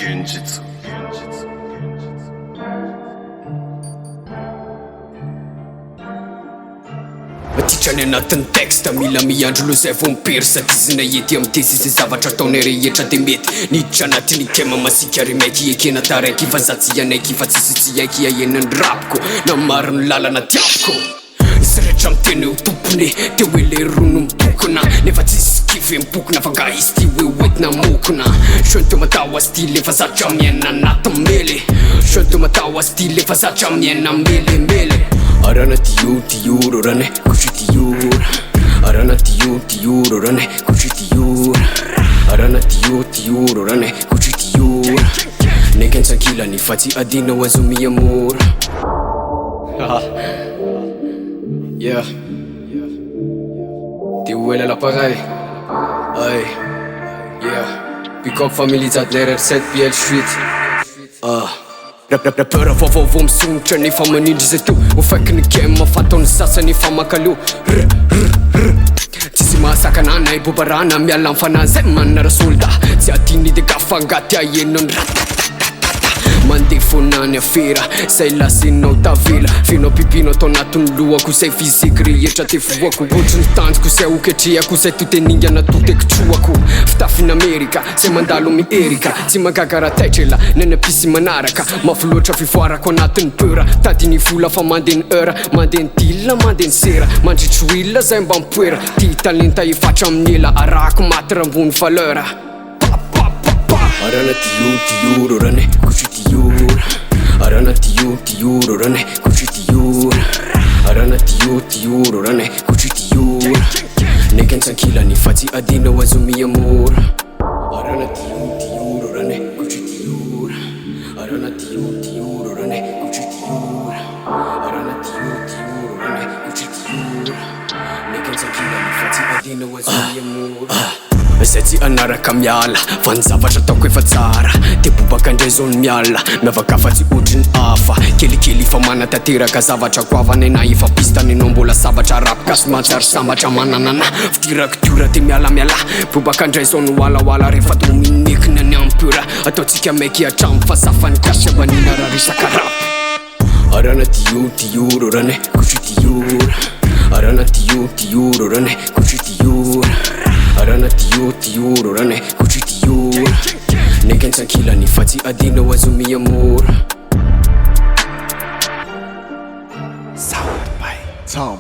現実Titrany anatin'ny texte mila miandro aloha zay vao mipery satizina ety am'ty zay zavatra ataonay rehetra de mety niditra anatin'ny tema masika remaiky ekena taraiky fa za tsy anaiky fa tsisy tsy aiky ahenany rapiko na maro ny lalana tiaviko izy rehetra miteny ho tompony te hoe le rono mibokona nefa tsisy kivy mibokona fa nga izy ty hoe hoentina mokona sony teo matao azy ty lefa zatra miaina anaty mele sony teo matao azy ty lefa zatra miaina melemele arana tioro rane kushi tiora arana tioro rane kushi tiora arana tioro rane kushi tiora neken sankila ni fati adina wazumi amor yeah ti uela la pagai ay yeah pick up family at letter 7 PL Street Rapper vovô misonitra nefa manindry zay to ho faiky ny game mafatao ny sasany fa makalo tsisy mahasaka anay bobarana miala amin'ny fanahy zay manana rasolda tsy adiny de gafangaty ahenony mandeha fonany afera zay lasinao tavela fenao pipinao atao anatin'ny lohako zay fiziky rehetra te voako ohatry ny tanjoko zay oketrehako zay toteningana totekotroako fitafiny amerika zay mandalo mierika tsy mangagarataitra nenapisy manaraka mafy loatra fivoarako anatin'ny peura tadiny vola fa mandeha ny heura mandeha ny dila mandeha ny sera mandritry willa zay mba mipoera ty talenta efatra amin'ny ela arahako maty rambony valeur arana tioro rane kushi tiora arana tioro rane kushi tiora arana tioro rane kushi tiora neken sankila ni fati adina wazumi amor arana tioro rane kushi tiora arana tioro rane kushi tiora arana tioro rane kushi tiora neken sankila ni fati adina wazumi amor zay tsy anaraka miala fa ny zavatra ataoko efa tsara de bobaka indray zao ny miala miavaka fa tsy ohatry ny hafa kelikely fa manatanteraka zavatra goavana na efa pistany anao mbola zavatra rapaka sy matsary sambatra mananana fitirako tiora de miala bobaka indray zao ny walaala rehefa to minekiny any ampura ataotsika maiky atramo fa safany kasy abanina raha resaka rap arana tioro rane kushi tiora arana tioro rane kushi tiora arana tioro rane kushi tiora neken sankila ni fati adina wazumi amor Sound by Tom